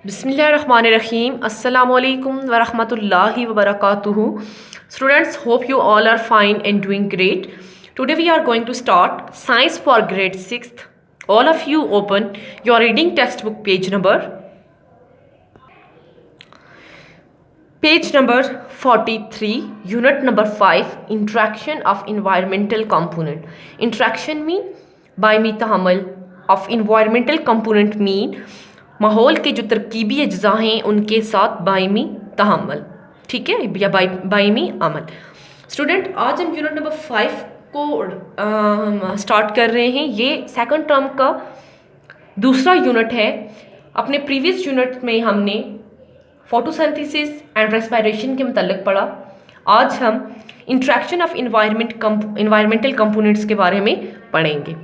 Bismillahirrahmanirrahim. Assalamu alaikum wa rahmatullahi wa barakatuhu. Students, hope you all are fine and doing great. Today we are going to start Science for grade 6th. All of you open your reading textbook page number 43, unit number 5, interaction of environmental component. Interaction mean by me tahammul of environmental component mean माहौल के जो तरकीबी अज्जा हैं उनके साथ बायमी तहम्मुल, ठीक है, या बायमी अमल। स्टूडेंट, आज हम यूनिट नंबर 5 को स्टार्ट कर रहे हैं। ये सेकंड टर्म का दूसरा यूनिट है। अपने प्रीवियस यूनिट में हमने फोटोसिंथेसिस एंड रेस्पिरेशन के मतलब पढ़ा। आज हम इंट्रैक्शन ऑफ इन्वायरमेंटल कंपोनेंट्स के बारे में पढ़ेंगे।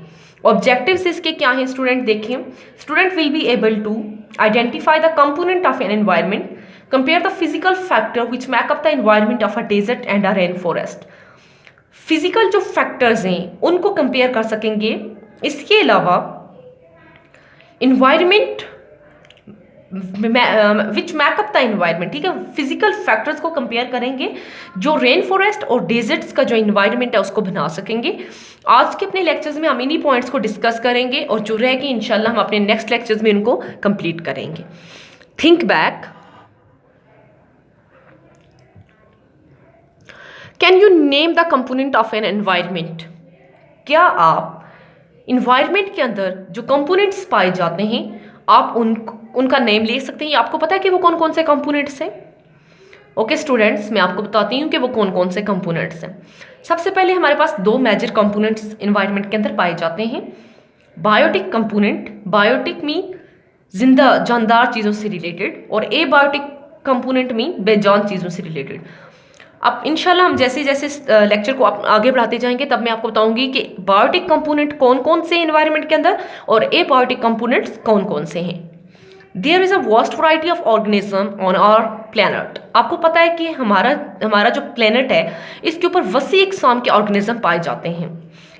ऑब्जेक्टिव्स इसके क्या हैं स्टूडेंट, देखें। Student will be able to identify the component of an environment, compare the physical factor which make up the environment of a desert and a rain forest. Physical जो factors हैं उनको compare कर सकेंगे। इसके अलावा environment which make up the environment, ठीक है, physical factors को कंपेयर करेंगे जो रेन फॉरेस्ट और डेजर्ट्स का जो इन्वायरमेंट है उसको बना सकेंगे। आज के अपने लेक्चर्स में हम इन्हीं पॉइंट्स को डिस्कस करेंगे और जो रहेगी इंशाल्लाह हम अपने नेक्स्ट लेक्चर्स में इनको कंप्लीट करेंगे। Think back, can you name the component of an environment. क्या आप इन्वायरमेंट के अंदर जो कंपोनेंट्स पाए जाते हैं आप उनका नेम ले सकते हैं? आपको पता है कि वो कौन कौन से कंपोनेंट्स हैं? ओके स्टूडेंट्स, मैं आपको बताती हूँ कि वो कौन कौन से कंपोनेंट्स हैं। सबसे पहले हमारे पास दो मेजर कंपोनेंट्स इन्वायरमेंट के अंदर पाए जाते हैं। बायोटिक कंपोनेंट, बायोटिक मीन जिंदा जानदार चीज़ों से रिलेटेड, और एबायोटिक कंपोनेंट मीन बेजान चीज़ों से रिलेटेड। अब इंशाल्लाह हम जैसे जैसे लेक्चर को आगे बढ़ाते जाएंगे तब मैं आपको बताऊंगी कि बायोटिक कंपोनेंट कौन कौन से एनवायरनमेंट के अंदर और एबायोटिक कंपोनेंट्स कौन कौन से हैं। There is a vast variety of organism on our planet. आपको पता है कि हमारा जो प्लैनेट है इसके ऊपर वसी इकसाम के ऑर्गेनिज्म पाए जाते हैं।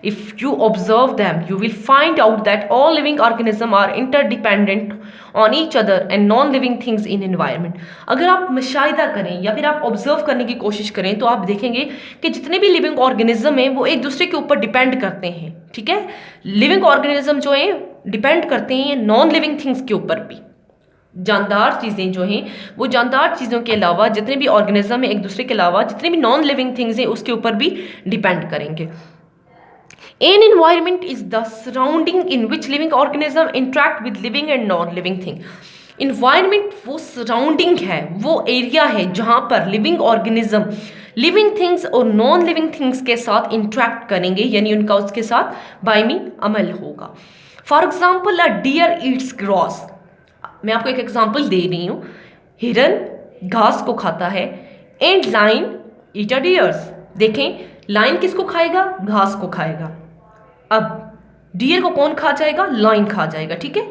If you observe them you will find out that all living organism are interdependent on each other and non living things in environment. अगर आप मुशाहिदा करें या फिर आप ऑब्जर्व करने की कोशिश करें तो आप देखेंगे कि जितने भी लिविंग ऑर्गेनिज्म हैं वो एक दूसरे के ऊपर डिपेंड करते हैं, ठीक है। लिविंग ऑर्गेनिज्म जो हैं डिपेंड करते हैं नॉन लिविंग थिंग्स के ऊपर भी। जानदार चीज़ें जो हैं वो जानदार चीज़ों के अलावा जितने भी ऑर्गेनिज्म हैं एक दूसरे के अलावा जितने भी नॉन लिविंग थिंग्स हैं उसके ऊपर भी डिपेंड करेंगे। An environment is the surrounding in which living organism interact with living and non-living thing. Environment वो सराउंडिंग है, वो एरिया है जहाँ पर लिविंग ऑर्गेनिज्म लिविंग थिंग्स और नॉन लिविंग थिंग्स के साथ इंट्रैक्ट करेंगे, यानी उनका उसके साथ बायमी अमल होगा। For example a deer eats grass. मैं आपको एक एग्जाम्पल दे रही हूँ। हिरन घास को खाता है and line eat a dears. देखें, लाइन किसको खाएगा? घास को खाएगा। अब डियर को कौन खा जाएगा? लाइन खा जाएगा, ठीक है।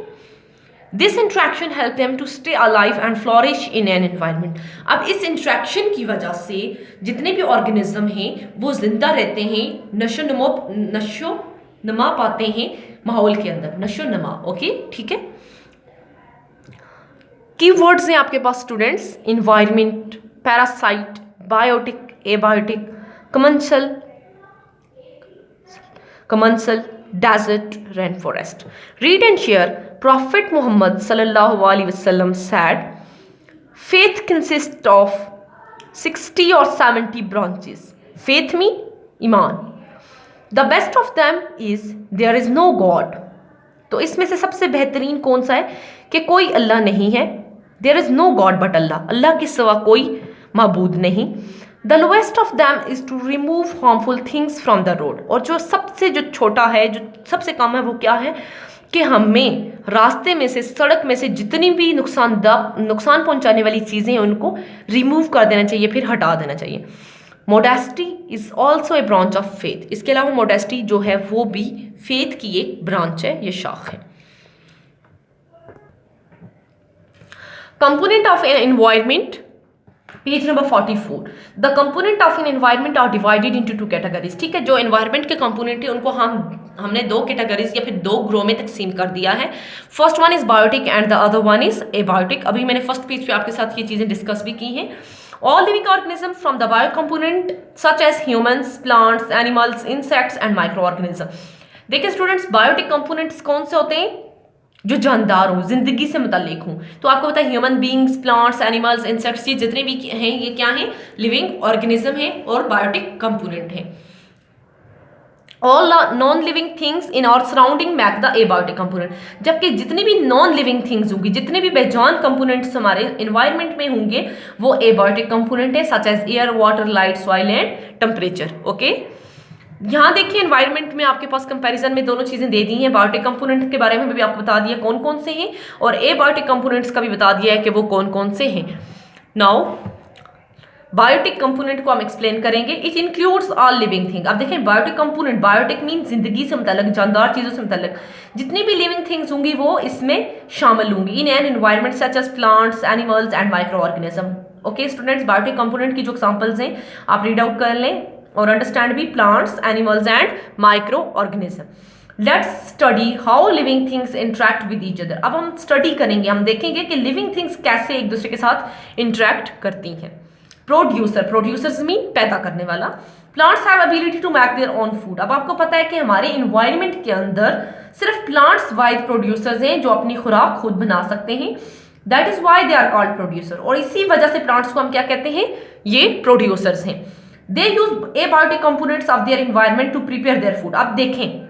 This interaction help them to stay alive and flourish in an environment. अब इस इंट्रैक्शन की वजह से जितने भी ऑर्गेनिज्म हैं वो जिंदा रहते हैं, नशो नमा पाते हैं माहौल के अंदर, नशो नमा। ओके, ठीक है। कीवर्ड्स हैं आपके पास students, environment, parasite, biotic, abiotic, commensal, desert, rainforest. Read and share. Prophet Muhammad sallallahu alaihi wasallam said, faith consists of 60 or 70 branches. Faith mean ईमान. The best of them is there is no God. तो इसमें से सबसे बेहतरीन कौन सा है कि कोई अल्लाह नहीं है। There is no God but Allah. अल्लाह के सिवा कोई माबूद नहीं। The lowest of them is to remove harmful things from the road. और जो छोटा है, जो सबसे कम है, वो क्या है कि हमें रास्ते में से, सड़क में से जितनी भी नुकसान पहुंचाने वाली चीज़ें हैं उनको रिमूव कर देना चाहिए, फिर हटा देना चाहिए। Modesty is also a branch of faith. इसके अलावा मोडेस्टी जो है वो भी फेथ की एक ब्रांच है, ये शाख है। Component of an environment, page number 44। The component of an environment are divided into two categories. ठीक है, जो एनवायरनमेंट के कंपोनेंट है उनको हम हमने दो कैटेगरीज या फिर दो ग्रो में तकसीम कर दिया है। First one is biotic and the other one is abiotic. अभी मैंने फर्स्ट पेज पे आपके साथ ये चीजें डिस्कस भी की हैं। All living organism from the bio component such as humans, plants, animals, insects and micro organism. देखिए स्टूडेंट्स, बायोटिक कंपोनेंट्स कौन से होते हैं? जो जानदार हो, जिंदगी से मुताल्लिक हूँ। तो आपको पता है human beings, plants, animals, insects, ये जितने भी हैं ये क्या हैं? लिविंग ऑर्गेनिज्म है और बायोटिक कंपोनेंट है। All non living things in our surrounding make the abiotic component. जबकि जितनी भी नॉन लिविंग थिंग्स होंगी, जितने भी बेजान कंपोनेंट्स हमारे इन्वायरमेंट में होंगे, वो एबायोटिक कंपोनेंट है, such as air, water, light, soil and temperature. Okay, यहाँ देखिए एनवायरनमेंट में आपके पास कंपैरिजन में दोनों चीजें दे दी हैं। बायोटिक कंपोनेंट के बारे में भी आपको बता दिया कौन कौन से हैं, और एबायोटिक कंपोनेंट्स का भी बता दिया है कि वो कौन कौन से हैं। नाउ बायोटिक कंपोनेंट को हम एक्सप्लेन करेंगे। It includes all living thing. अब देखें बायोटिक कंपोनेंट, बायोटिक मीन जिंदगी से मुतल्लिक, जानदार चीजों से मुतल्लिक जितनी भी लिविंग थिंग्स होंगी वो इसमें शामिल होंगी in an environment such as plants, animals and micro organism. Okay students, biotic component की जो एग्जांपल्स हैं आप रीड आउट कर लें और अंडरस्टैंड भी plants, animals and micro organism. Let's study how living things interact with each other. अब हम स्टडी करेंगे, हम देखेंगे कि लिविंग थिंग्स कैसे एक दूसरे के साथ इंटरेक्ट करती हैं। प्रोड्यूसर, प्रोड्यूसर्स मीन पैदा करने वाला। Plants have ability to make their own food. अब आपको पता है कि हमारे इन्वायरमेंट के अंदर सिर्फ प्लांट्स वाइज प्रोड्यूसर्स हैं जो अपनी खुराक खुद बना सकते हैं। That is why they are called producer. और इसी वजह से प्लांट्स को हम क्या कहते हैं? ये प्रोड्यूसर्स हैं। They use abiotic components of their environment to prepare their food. अब देखें,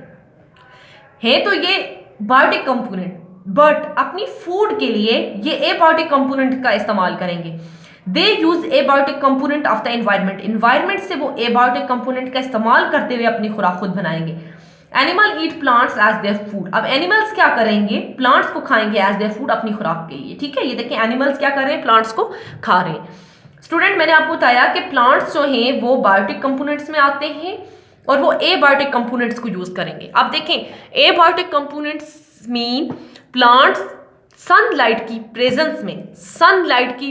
है तो ये बायोटिक कंपोनेंट, बट अपनी फूड के लिए ये एबायोटिक कंपोनेंट का इस्तेमाल करेंगे। They use abiotic component of the environment. Environment से वो एबायोटिक कंपोनेंट का इस्तेमाल करते हुए अपनी खुराक खुद बनाएंगे। Animal eat plants as their food. अब एनिमल्स क्या करेंगे? प्लांट्स को खाएंगे एज देयर फूड, अपनी खुराक के लिए। ठीक है, ये देखें एनिमल्स क्या कर रहे हैं? प्लांट्स को खा रहे हैं। स्टूडेंट, मैंने आपको बताया कि प्लांट्स जो हैं वो बायोटिक कंपोनेंट्स में आते हैं और वो एबायोटिक कंपोनेंट्स को यूज करेंगे। अब देखें, abiotic components mean plants sunlight की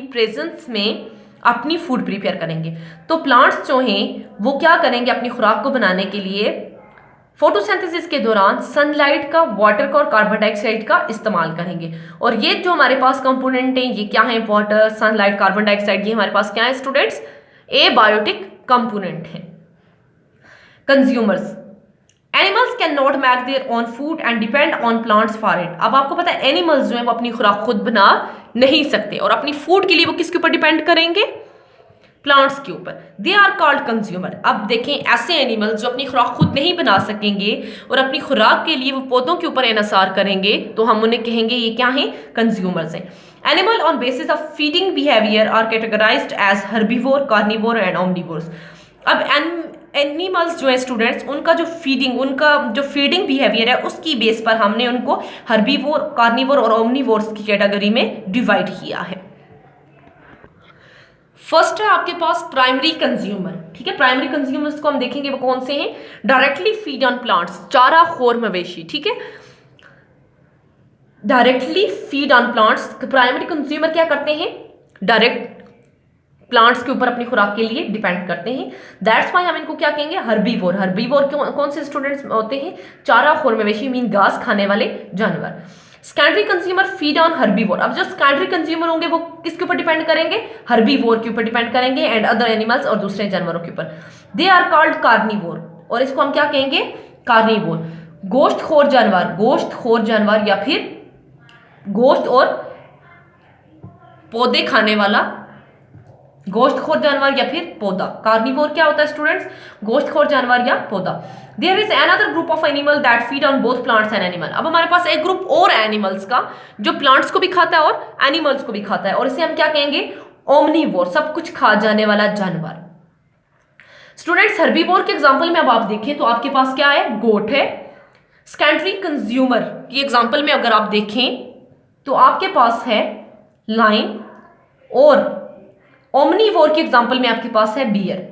प्रेजेंस में अपनी फूड प्रिपेयर करेंगे। तो प्लांट्स जो हैं वो क्या करेंगे? अपनी खुराक को बनाने के लिए फोटोसिंथेसिस के दौरान सनलाइट का, वाटर का और कार्बन डाइऑक्साइड का इस्तेमाल करेंगे। और ये जो हमारे पास कंपोनेंट हैं ये क्या है? वाटर, सनलाइट, कार्बन डाइऑक्साइड, ये हमारे पास क्या है स्टूडेंट्स? एबायोटिक कंपोनेंट है। Consumers, animals can not make their own food and depend on plants for it. अब आपको पता है एनिमल्स जो है वो अपनी खुराक खुद बना नहीं सकते और अपनी फूड के लिए वो किसके ऊपर डिपेंड करेंगे? प्लांट्स के ऊपर। They are called consumer. अब देखें, ऐसे एनिमल्स जो अपनी खुराक खुद नहीं बना सकेंगे और अपनी खुराक के लिए वो पौधों के ऊपर इन्हिसार करेंगे, तो हम उन्हें कहेंगे ये क्या है? कंज्यूमर्स हैं। Animal on basis of feeding behaviour are categorised as herbivore, carnivore and omnivores. अब एनिमल्स जो है स्टूडेंट्स, उनका जो फीडिंग बिहेवियर है उसकी बेस पर हमने उनको हर्बीवोर, कार्निवोर और ओमनिवोर्स की कैटेगरी में डिवाइड किया है। फर्स्ट है आपके पास प्राइमरी कंज्यूमर। ठीक है, प्राइमरी कंज्यूमर्स को हम देखेंगे वो कौन से हैं? डायरेक्टली फीड ऑन प्लांट्स, चारा खोर मवेशी। ठीक है, directly feed on plants. Primary consumer क्या करते हैं? डायरेक्ट प्लांट्स के ऊपर अपनी खुराक के लिए डिपेंड करते हैं। दैट्स वाई हम इनको क्या कहेंगे? हर्बीवोर। हर्बीवोर कौन से स्टूडेंट्स होते हैं? चारा खोर मवेशी मीन घास खाने वाले जानवर। Secondary consumer feed on herbivore. अब जो सेकेंडरी कंज्यूमर होंगे वो किसके ऊपर डिपेंड करेंगे? हर्बीवोर के ऊपर डिपेंड करेंगे एंड अदर एनिमल्स और दूसरे जानवरों के ऊपर। दे आर कॉल्ड कार्निवोर, और इसको हम क्या कहेंगे? कार्निवोर। गोश्तखोर जानवर या फिर गोश्त और पौधे खाने वाला गोश्तखोर जानवर या फिर पौधा। कार्निवोर क्या होता है स्टूडेंट्स? गोश्तखोर जानवर या पौधा। There is another group of animal that feed on both plants and animal. अब हमारे पास एक ग्रुप और एनिमल्स का जो प्लांट्स को भी खाता है और एनिमल्स को भी खाता है, और इसे हम क्या कहेंगे? ओमनीवोर, सब कुछ खा जाने वाला जानवर। स्टूडेंट्स, हर्बीवोर के एग्जाम्पल में अब आप देखें तो आपके पास क्या है? गोट है। सेकेंडरी कंज्यूमर की एग्जाम्पल में अगर आप देखें तो आपके पास है लाइन, और ओमनीवोर की एग्जांपल में आपके पास है बियर।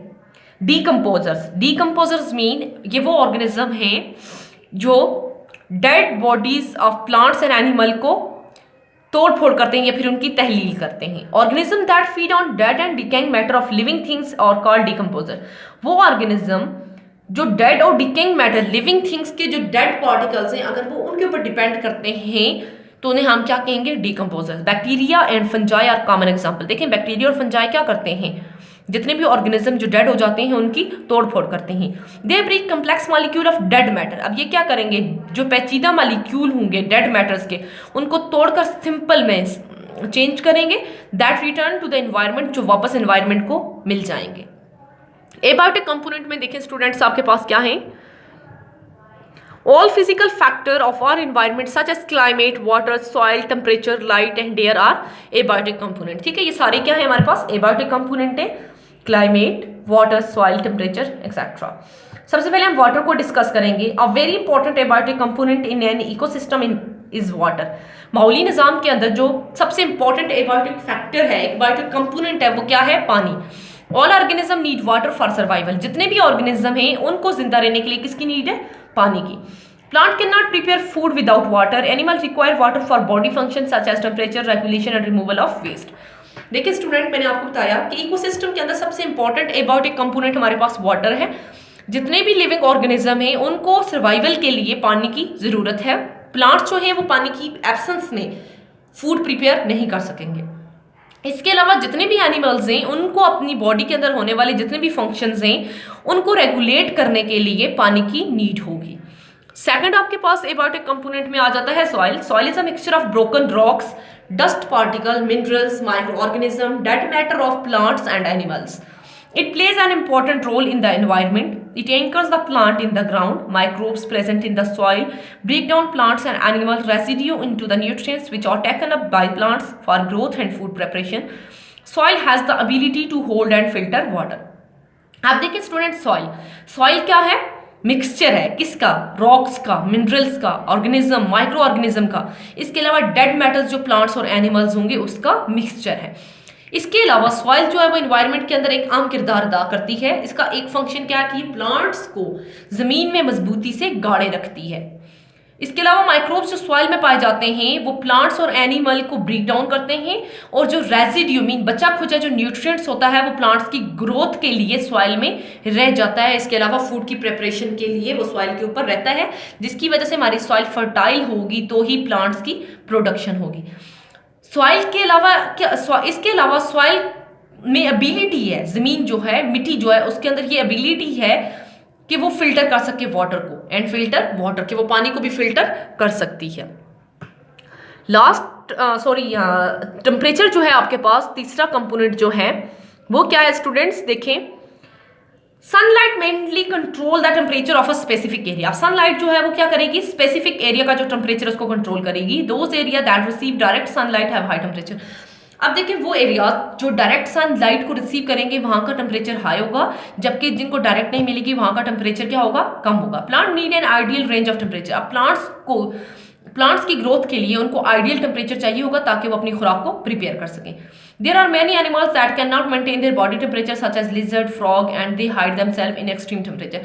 डीकंपोजर्स मीन ये वो ऑर्गेनिज्म हैं जो dead bodies of plants and animal को तोड़ फोड़ करते हैं या फिर उनकी तहलील करते हैं। Organism that feed on dead and decaying matter of living things और कॉल्ड डीकंपोजर। वो ऑर्गेनिज्म जो डेड और डिकेइंग मैटर, लिविंग थिंग्स के जो डेड पार्टिकल्स हैं, अगर वो उनके ऊपर डिपेंड करते हैं तो उन्हें हम क्या कहेंगे? Decomposers. Bacteria and fungi are common example. देखें बैक्टीरिया और फंजाई क्या करते हैं? जितने भी ऑर्गेनिज्म जो डेड हो जाते हैं उनकी तोड़फोड़ करते हैं। They break complex molecule of dead matter. अब ये क्या करेंगे? जो पेचीदा मॉलिक्यूल होंगे डेड मैटर्स के, उनको तोड़कर सिंपल में चेंज करेंगे, that return to the environment, जो वापस एनवायरनमेंट को मिल जाएंगे। एबायोटिक कंपोनेंट में देखें स्टूडेंट्स आपके पास क्या है? All physical factor of our environment such as climate, water, soil, temperature, light and air are abiotic component। ठीक है, ये सारे क्या है हमारे पास? abiotic component है। climate, water, soil, temperature, etc। सबसे पहले हम वाटर को डिस्कस करेंगे। A very important abiotic component in an ecosystem is water। माहौली निज़ाम के अंदर जो सबसे इंपॉर्टेंट abiotic फैक्टर है, abiotic component है, वो क्या है? पानी। All organism need water for survival. जितने भी ऑर्गेनिज्म हैं उनको जिंदा रहने के लिए किसकी नीड है? पानी की। Plant can not prepare food without water. Animal require water for body function such as temperature regulation and removal of waste. देखिए स्टूडेंट, मैंने आपको बताया कि इकोसिस्टम के अंदर सबसे इंपॉर्टेंट एबायोटिक कंपोनेंट हमारे पास वाटर है। जितने भी लिविंग ऑर्गेनिज्म हैं उनको सर्वाइवल के लिए पानी की जरूरत है। प्लांट्स जो है वो पानी की एब्सेंस में फूड प्रिपेयर नहीं कर सकेंगे। इसके अलावा जितने भी एनिमल्स हैं उनको अपनी बॉडी के अंदर होने वाले जितने भी फंक्शंस हैं उनको रेगुलेट करने के लिए पानी की नीड होगी। सेकंड आपके पास एबायोटिक कंपोनेंट में आ जाता है soil. Soil is a mixture of broken rocks, dust particle, minerals, micro organism, dead matter of plants and animals. It plays an important role in the environment. It anchors the plant in the ground. Microbes present in the soil break down plants and animal residue into the nutrients which are taken up by plants for growth and food preparation. Soil has the ability to hold and filter water. आप देखिए student, soil क्या है? Mixture है किसका? Rocks का, minerals का, organism, micro organism का। इसके अलावा डेड मेटल्स जो प्लांट्स और एनिमल्स होंगे उसका मिक्सचर है। इसके अलावा सॉइल जो है वो एनवायरनमेंट के अंदर एक अहम किरदार अदा करती है। इसका एक फंक्शन क्या है कि प्लांट्स को जमीन में मजबूती से गाड़े रखती है। इसके अलावा माइक्रोब्स जो सॉइल में पाए जाते हैं वो प्लांट्स और एनिमल को ब्रेक डाउन करते हैं, और जो रेजिड्यू मीन बचा खुचा जो न्यूट्रिएंट्स होता है वो प्लांट्स की ग्रोथ के लिए सॉइल में रह जाता है। इसके अलावा फूड की प्रिपरेशन के लिए वो सॉइल के ऊपर रहता है, जिसकी वजह से हमारी सॉइल फर्टाइल होगी तो ही प्लांट्स की प्रोडक्शन होगी। सॉइल के अलावा क्या? इसके अलावा सॉइल में एबिलिटी है, जमीन जो है, मिट्टी जो है, उसके अंदर ये एबिलिटी है कि वो फिल्टर कर सके वाटर को, एंड फिल्टर वाटर के वो पानी को भी फिल्टर कर सकती है। टेम्परेचर जो है आपके पास तीसरा कंपोनेंट जो है वो क्या है स्टूडेंट्स? देखें, sunlight mainly control the temperature of a specific area. Sunlight जो है वो क्या करेगी? स्पेसिफिक एरिया का जो टेम्परेचर उसको कंट्रोल करेगी। Those area that receive direct sunlight have high temperature. अब देखिए वो एरिया जो डायरेक्ट सनलाइट को रिसीव करेंगे वहां का टेम्परेचर हाई होगा, जबकि जिनको डायरेक्ट नहीं मिलेगी वहां का टेम्परेचर क्या होगा? कम होगा। Plant need an ideal range of temperature. अब प्लांट्स की ग्रोथ के लिए उनको आइडियल टेम्परेचर चाहिए होगा ताकि वो अपनी खुराक को प्रिपेयर कर सकें। There are many animals that cannot maintain their body temperature such as lizard, frog and they hide themselves in extreme temperature।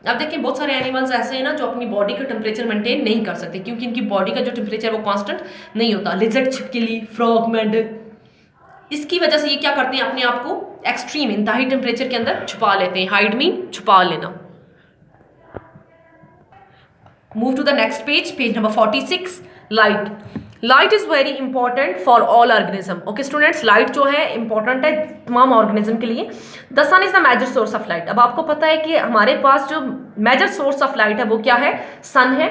अब देखिए बहुत सारे एनिमल्स ऐसे हैं ना जो अपनी बॉडी का टेम्परेचर मेंटेन नहीं कर सकते क्योंकि इनकी बॉडी का जो टेम्परेचर वो कांस्टेंट नहीं होता। लिजर्ड, छिपकली, फ्रॉग, मेंढक, इसकी वजह से ये क्या करते हैं? अपने आप को एक्सट्रीम इंतहाई टेम्परेचर के अंदर छुपा लेते हैं। हाइड मीन छुपा लेना। Move to the next page, page number 46। Light is very important for all organism. Okay students, light जो है इंपॉर्टेंट है तमाम ऑर्गेनिज्म के लिए। The sun is the major source of light. अब आपको पता है कि हमारे पास जो मेजर सोर्स ऑफ लाइट है वो क्या है? सन है।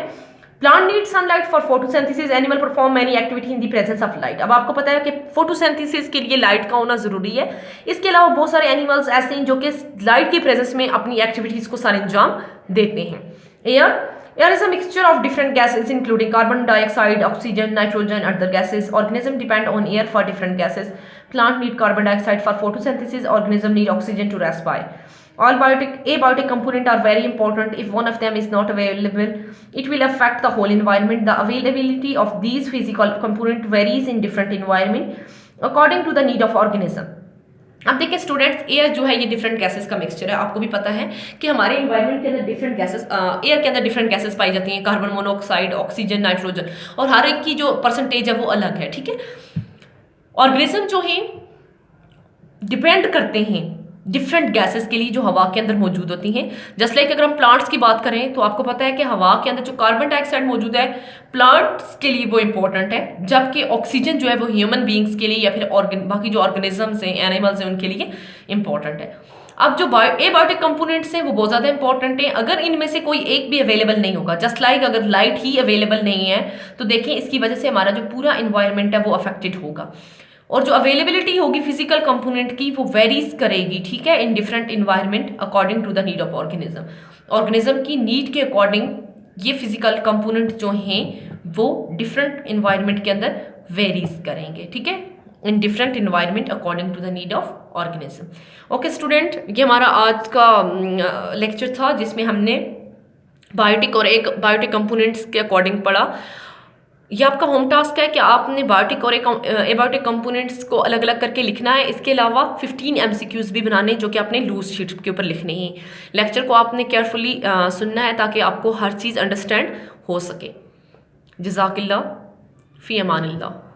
Plant need sunlight for photosynthesis. Animal perform many activity in the presence of light. अब आपको पता है कि फोटोसिंथेसिस के लिए लाइट का होना जरूरी है। इसके अलावा बहुत सारे एनिमल्स ऐसे हैं जो कि लाइट की प्रेजेंस में अपनी एक्टिविटीज को सर अंजाम देते हैं। Air is a mixture of different gases including carbon dioxide, oxygen, nitrogen, and other gases. Organisms depend on air for different gases. Plant need carbon dioxide for photosynthesis. Organism need oxygen to respire. All abiotic components are very important. If one of them is not available, it will affect the whole environment. The availability of these physical components varies in different environment according to the need of organism. अब देखिए students, air जो है ये different gases का mixture है। आपको भी पता है कि हमारे इन्वायरमेंट के अंदर डिफरेंट गैसेस, एयर के अंदर डिफरेंट गैसेस पाई जाती हैं, कार्बन मोनोऑक्साइड, ऑक्सीजन, नाइट्रोजन, और हर एक की जो परसेंटेज है वो अलग है। ठीक है, ऑर्गेनिज्म जो है डिपेंड करते हैं डिफरेंट गैसेस के लिए जो हवा के अंदर मौजूद होती हैं। जस्ट लाइक अगर हम प्लांट्स की बात करें तो आपको पता है कि हवा के अंदर जो कार्बन डाइऑक्साइड मौजूद है प्लांट्स के लिए वो इंपॉर्टेंट है, जबकि ऑक्सीजन जो है वो ह्यूमन बींग्स के लिए या फिर बाकी जो ऑर्गेनिजम्स हैं, एनिमल्स हैं, उनके लिए इंपॉर्टेंट है। अब जो एबायोटिक कंपोनेंट्स हैं वो बहुत ज़्यादा इंपॉर्टेंट हैं। अगर इनमें से कोई एक भी अवेलेबल नहीं होगा, जस्ट लाइक अगर लाइट ही अवेलेबल नहीं है तो देखिए इसकी वजह से हमारा जो पूरा इन्वायरमेंट है वो अफेक्टेड होगा। और जो अवेलेबिलिटी होगी फिजिकल कंपोनेंट की वो वेरीज करेगी, ठीक है, in different environment according to the need of organism. Organism की नीड के अकॉर्डिंग ये फिजिकल कंपोनेंट जो हैं वो डिफरेंट इन्वायरमेंट के अंदर वेरीज करेंगे, ठीक है, in different environment according to the need of organism. Okay student, ये हमारा आज का लेक्चर था जिसमें हमने बायोटिक कंपोनेंट्स के अकॉर्डिंग पढ़ा। ये आपका होम टास्क है कि आपने बायोटिक और एबायोटिक कंपोनेंट्स को अलग अलग करके लिखना है। इसके अलावा 15 MCQs भी बनाने जो कि आपने लूज शीट के ऊपर लिखने हैं। लेक्चर को आपने केयरफुली सुनना है ताकि आपको हर चीज़ अंडरस्टैंड हो सके। जज़ाकिल्लाह फ़ी अमानिल्लाह।